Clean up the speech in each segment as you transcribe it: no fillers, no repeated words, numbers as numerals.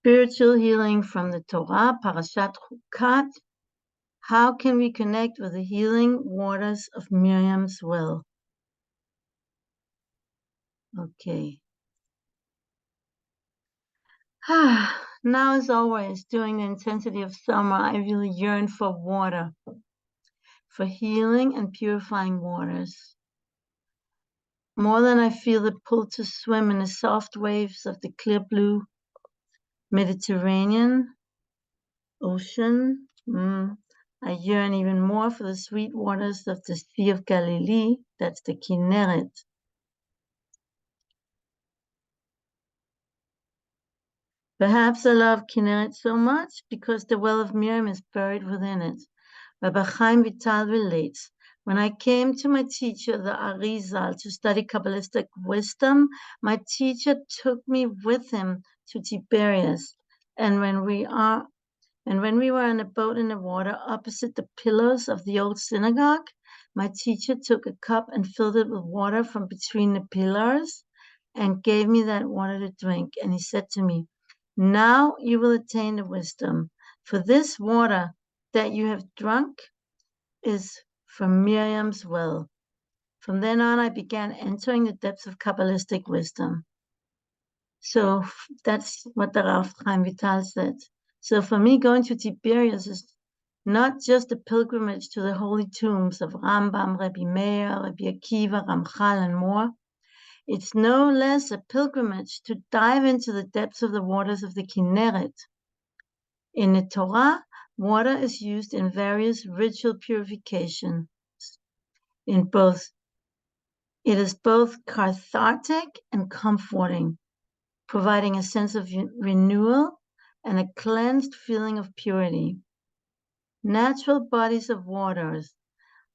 Spiritual healing from the Torah, Parashat Chukat. How can we connect with the healing waters of Miriam's well? Okay. Now, as always, during the intensity of summer, I really yearn for water, for healing and purifying waters. More than I feel the pull to swim in the soft waves of the clear blue Mediterranean Ocean, I yearn even more for the sweet waters of the Sea of Galilee, that's the Kinneret. Perhaps I love Kinneret so much because the well of Miriam is buried within it. Rabbi Chaim Vital relates, when I came to my teacher, the Arizal, to study Kabbalistic wisdom, my teacher took me with him to Tiberias, and when we were on a boat in the water opposite the pillars of the old synagogue, my teacher took a cup and filled it with water from between the pillars and gave me that water to drink. And he said to me, now you will attain the wisdom, for this water that you have drunk is from Miriam's well. From then on, I began entering the depths of Kabbalistic wisdom. So that's what the Rav Chaim Vital said. So for me, going to Tiberias is not just a pilgrimage to the holy tombs of Rambam, Rabbi Meir, Rabbi Akiva, Ramchal, and more. It's no less a pilgrimage to dive into the depths of the waters of the Kinneret. In the Torah, water is used in various ritual purifications. It is both cathartic and comforting, providing a sense of renewal and a cleansed feeling of purity. Natural bodies of waters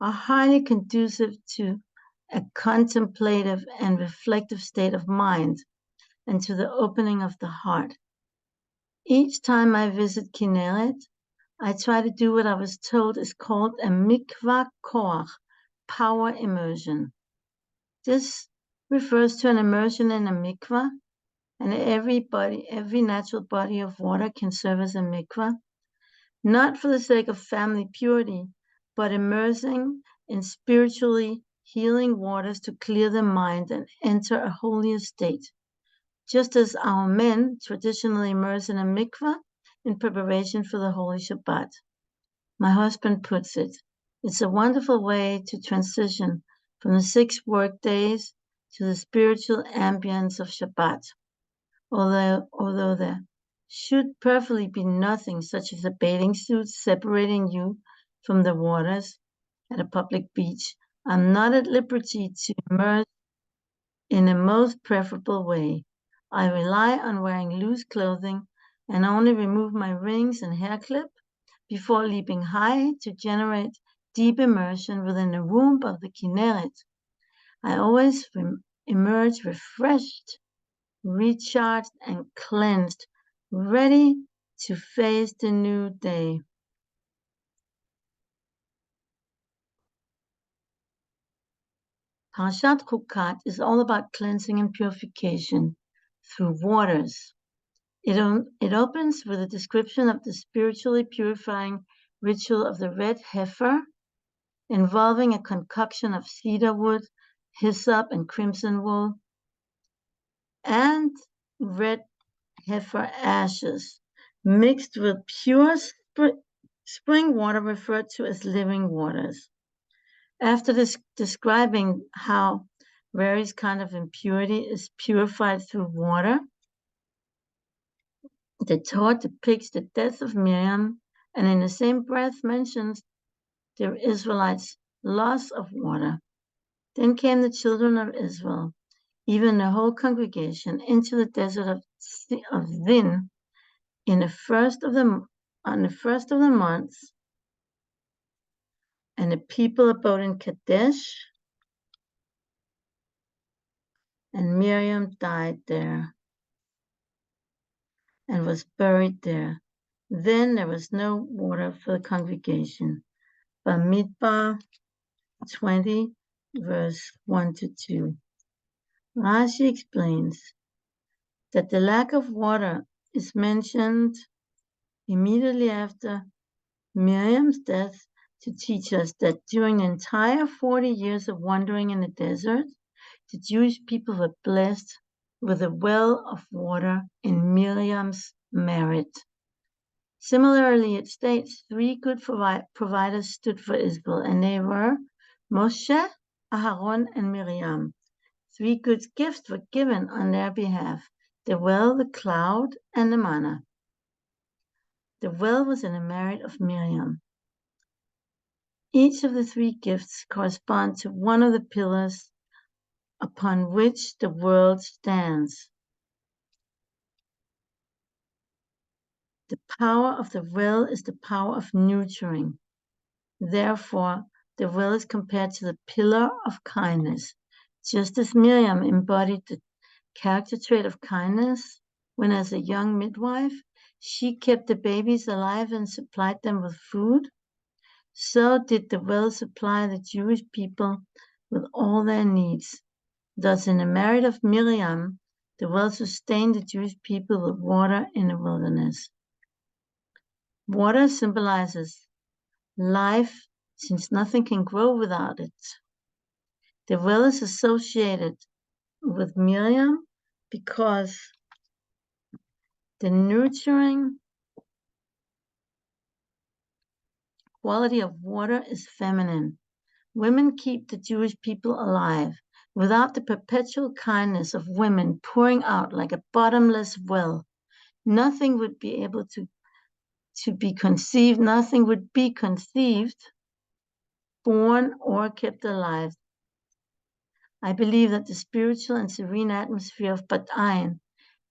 are highly conducive to a contemplative and reflective state of mind and to the opening of the heart. Each time I visit Kinneret, I try to do what I was told is called a mikvah koach, power immersion. This refers to an immersion in a mikvah, and every natural body of water can serve as a mikvah, not for the sake of family purity, but immersing in spiritually healing waters to clear the mind and enter a holier state, just as our men traditionally immerse in a mikvah in preparation for the Holy Shabbat. My husband puts it, it's a wonderful way to transition from the 6 work days to the spiritual ambience of Shabbat. Although there should perfectly be nothing such as a bathing suit separating you from the waters at a public beach, I'm not at liberty to immerse in the most preferable way. I rely on wearing loose clothing and only remove my rings and hair clip before leaping high to generate deep immersion within the womb of the Kinneret. I always emerge refreshed, recharged, and cleansed, ready to face the new day. Parashat Chukat is all about cleansing and purification through waters. It opens with a description of the spiritually purifying ritual of the red heifer, involving a concoction of cedar wood, hyssop, and crimson wool, and red heifer ashes mixed with pure spring water referred to as living waters. After describing how various kinds of impurity is purified through water, the Torah depicts the death of Miriam and in the same breath mentions the Israelites' loss of water. Then came the children of Israel, even the whole congregation, into the desert of Zin on the first of the months, and the people abode in Kadesh, and Miriam died there and was buried there. Then there was no water for the congregation. Bamidbar 20, verse 1-2. Rashi explains that the lack of water is mentioned immediately after Miriam's death to teach us that during the entire 40 years of wandering in the desert, the Jewish people were blessed with a well of water in Miriam's merit. Similarly, it states 3 good providers stood for Israel, and they were Moshe, Aharon, and Miriam. 3 good gifts were given on their behalf: the well, the cloud, and the manna. The well was in the merit of Miriam. Each of the 3 gifts correspond to one of the pillars upon which the world stands. The power of the will is the power of nurturing. Therefore, the will is compared to the pillar of kindness. Just as Miriam embodied the character trait of kindness when, as a young midwife, she kept the babies alive and supplied them with food, so did the will supply the Jewish people with all their needs. Thus, in the merit of Miriam, the well sustained the Jewish people with water in the wilderness. Water symbolizes life, since nothing can grow without it. The well is associated with Miriam because the nurturing quality of water is feminine. Women keep the Jewish people alive. Without the perpetual kindness of women pouring out like a bottomless well, nothing would be able to be conceived, nothing would be conceived, born, or kept alive. I believe that the spiritual and serene atmosphere of Bat Ayin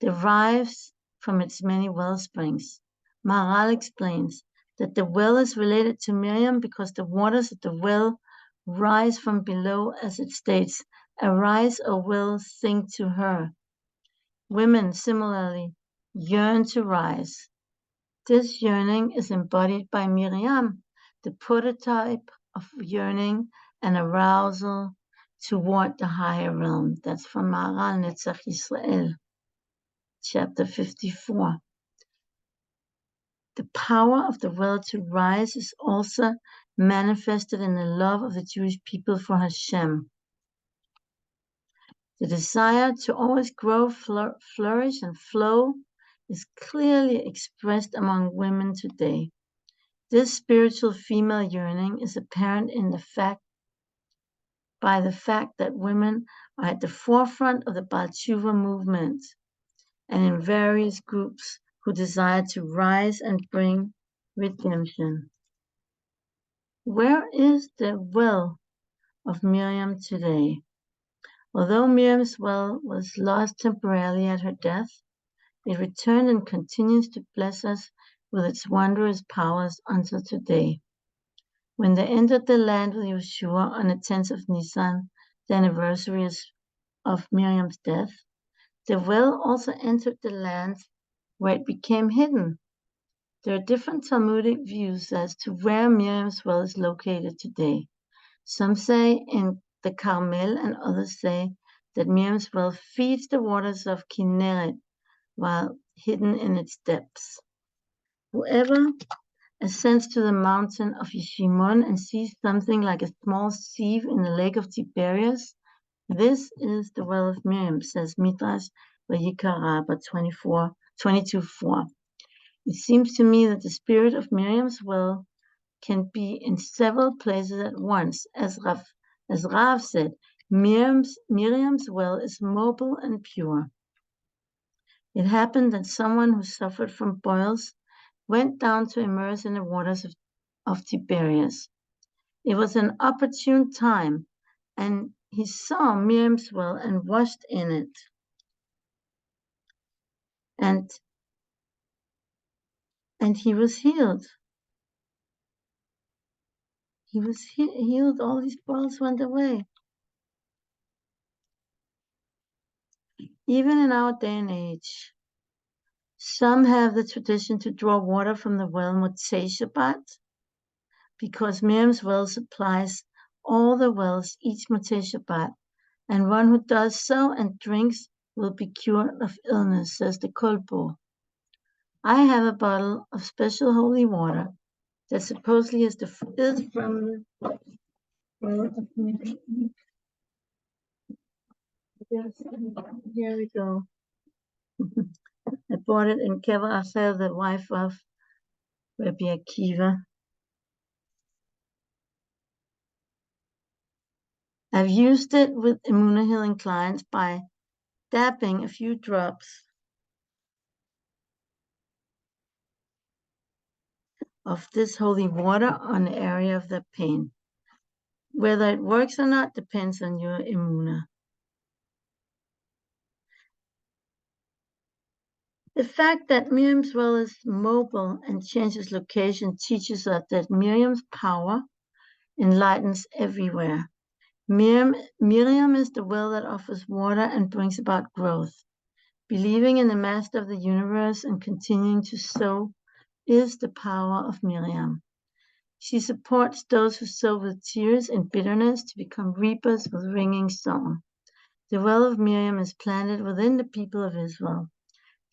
derives from its many well springs. Maharal explains that the well is related to Miriam because the waters of the well rise from below, as it states, "Arise, O well, sing to her." Women similarly yearn to rise. This yearning is embodied by Miriam, the prototype of yearning and arousal toward the higher realm. That's from Maharal Netzach Yisrael, chapter 54. The power of the will to rise is also manifested in the love of the Jewish people for Hashem. The desire to always grow, flourish, and flow is clearly expressed among women today. This spiritual female yearning is apparent in by the fact that women are at the forefront of the Baal Tshuva movement and in various groups who desire to rise and bring redemption. Where is the well of Miriam today? Although Miriam's well was lost temporarily at her death, it returned and continues to bless us with its wondrous powers until today. When they entered the land with Yeshua on the 10th of Nisan, the anniversary of Miriam's death, the well also entered the land where it became hidden. There are different Talmudic views as to where Miriam's well is located today. Some say in the Carmel, and others say that Miriam's well feeds the waters of Kinneret while hidden in its depths. Whoever ascends to the mountain of Yeshimon and sees something like a small sieve in the lake of Tiberias, this is the well of Miriam, says Midrash Vayikra Rabbah 22:4. It seems to me that the spirit of Miriam's well can be in several places at once. As Rav said, Miriam's well is mobile and pure. It happened that someone who suffered from boils went down to immerse in the waters of Tiberias. It was an opportune time, and he saw Miriam's well and washed in it. And he was healed. He was healed. All these boils went away. Even in our day and age, some have the tradition to draw water from the well Motzei Shabbat, because Miriam's well supplies all the wells each Motzei Shabbat, and one who does so and drinks will be cured of illness, says the Kolbo. I have a bottle of special holy water that supposedly is from the well of Miriam. Here we go. I bought it in Kever Achel, the wife of Rabbi Akiva. I've used it with EmunaHealing clients by dabbing a few drops of this holy water on the area of the pain. Whether it works or not depends on your emuna. The fact that Miriam's well is mobile and changes location teaches us that Miriam's power enlightens everywhere. Miriam is the well that offers water and brings about growth. Believing in the Master of the universe and continuing to sow is the power of Miriam. She supports those who sow with tears and bitterness to become reapers with ringing song. The well of Miriam is planted within the people of Israel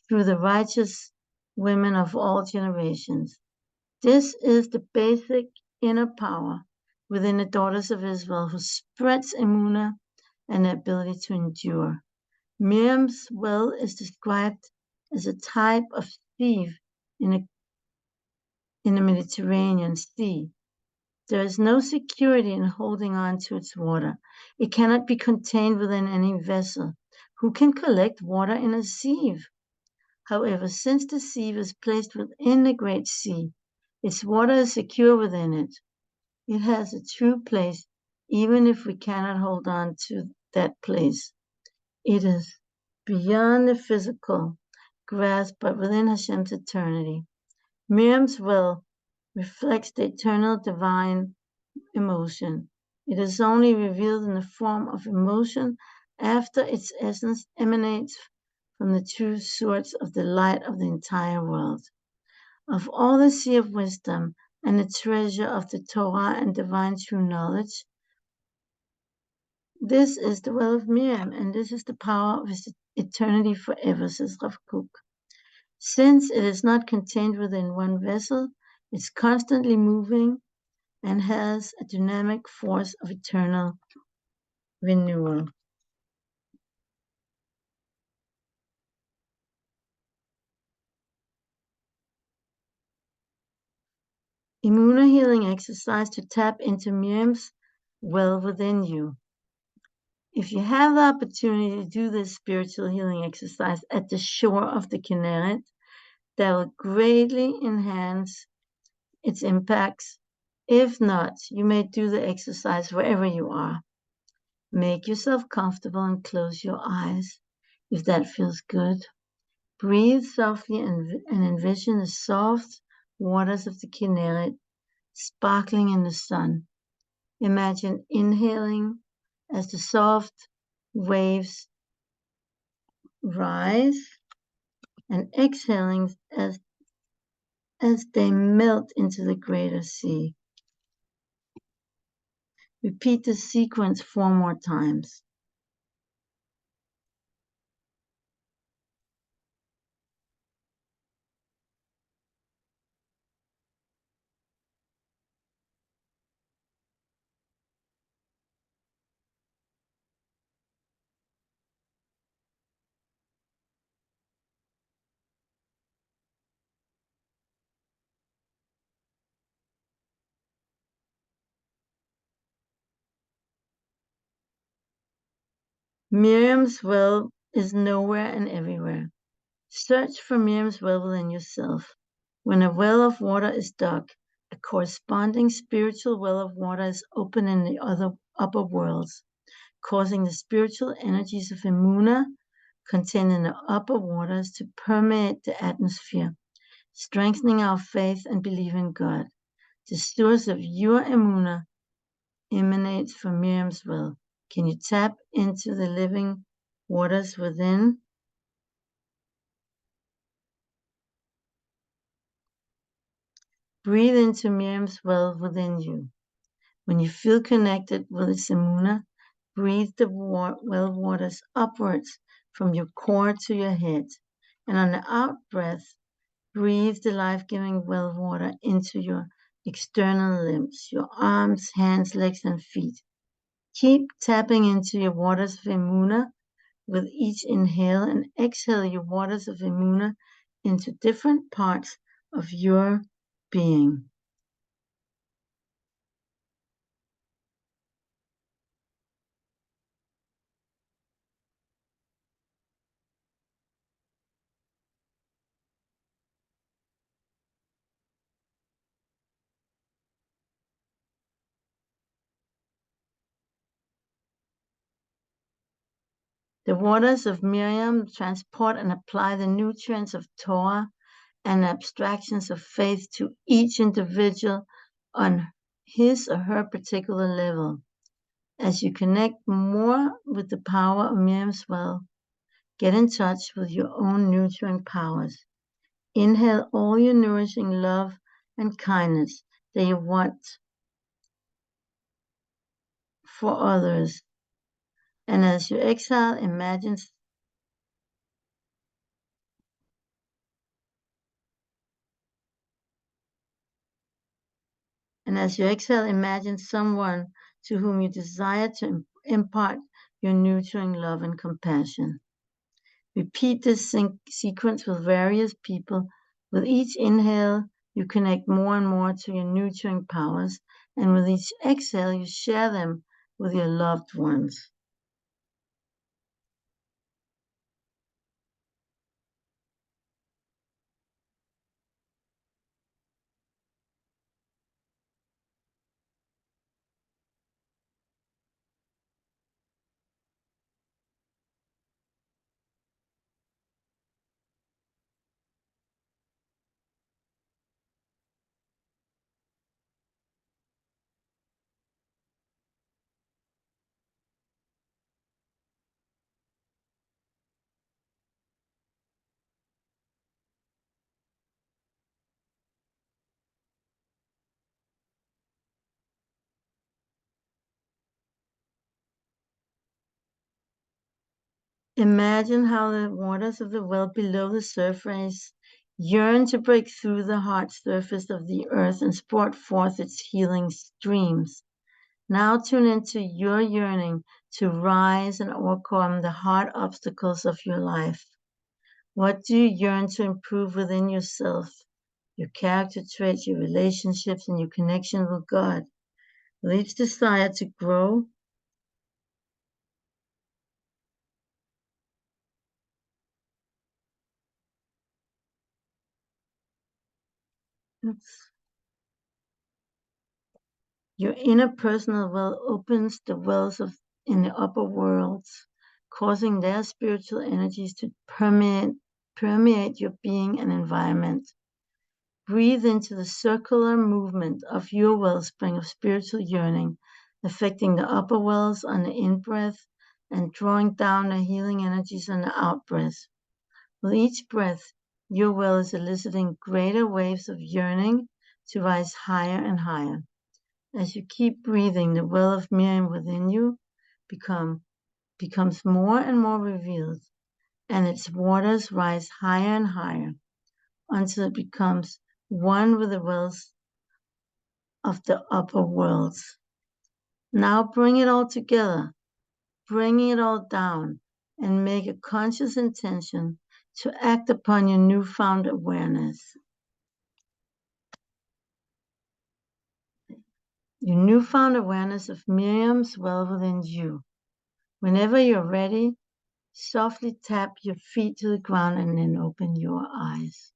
through the righteous women of all generations. This is the basic inner power within the daughters of Israel who spreads emuna and the ability to endure. Miriam's well is described as a type of sieve in the Mediterranean Sea. There is no security in holding on to its water. It cannot be contained within any vessel. Who can collect water in a sieve? However, since the sieve is placed within the great sea, its water is secure within it. It has a true place, even if we cannot hold on to that place. It is beyond the physical grasp, but within Hashem's eternity. Miriam's well reflects the eternal divine emotion. It is only revealed in the form of emotion after its essence emanates from the true source of the light of the entire world. Of all the sea of wisdom and the treasure of the Torah and divine true knowledge, this is the well of Miriam, and this is the power of his eternity forever, says Rav Kook. Since it is not contained within one vessel, it's constantly moving and has a dynamic force of eternal renewal. EmunaHealing exercise to tap into Miriam's well within you. If you have the opportunity to do this spiritual healing exercise at the shore of the Kinneret, that will greatly enhance its impacts. If not, you may do the exercise wherever you are. Make yourself comfortable and close your eyes if that feels good. Breathe softly and envision the soft waters of the Kinneret sparkling in the sun. Imagine inhaling as the soft waves rise and exhaling as they melt into the greater sea. Repeat the sequence 4 more times. Miriam's well is nowhere and everywhere. Search for Miriam's well within yourself. When a well of water is dug, a corresponding spiritual well of water is opened in the upper worlds, causing the spiritual energies of Emuna contained in the upper waters to permeate the atmosphere, strengthening our faith and belief in God. The source of your Emuna emanates from Miriam's well. Can you tap into the living waters within? Breathe into Miriam's well within you. When you feel connected with its Emuna, breathe the well waters upwards from your core to your head. And on the out breath, Breathe the life-giving well water into your external limbs, your arms, hands, legs, and feet. Keep tapping into your waters of Emuna with each inhale, and exhale your waters of Emuna into different parts of your being. The waters of Miriam transport and apply the nutrients of Torah and abstractions of faith to each individual on his or her particular level. As you connect more with the power of Miriam's well, get in touch with your own nurturing powers. Inhale all your nourishing love and kindness that you want for others. And as you exhale, imagine someone to whom you desire to impart your nurturing love and compassion. Repeat this sequence with various people. With each inhale, you connect more and more to your nurturing powers, and with each exhale, you share them with your loved ones. Imagine how the waters of the well below the surface yearn to break through the hard surface of the earth and sport forth its healing streams. Now tune into your yearning to rise and overcome the hard obstacles of your life. What do you yearn to improve within yourself, your character traits, your relationships, and your connection with God? With each desire to grow, your inner personal well opens the wells in the upper worlds, causing their spiritual energies to permeate your being and environment. Breathe into the circular movement of your wellspring of spiritual yearning, affecting the upper wells on the in-breath and drawing down the healing energies on the out-breath. With each breath, your well is eliciting greater waves of yearning to rise higher and higher. As you keep breathing, the well of Miriam within you becomes more and more revealed, and its waters rise higher and higher until it becomes one with the wells of the upper worlds. Now bring it all together, bring it all down, and make a conscious intention to act upon your newfound awareness. Your newfound awareness of Miriam's well within you. Whenever you're ready, softly tap your feet to the ground and then open your eyes.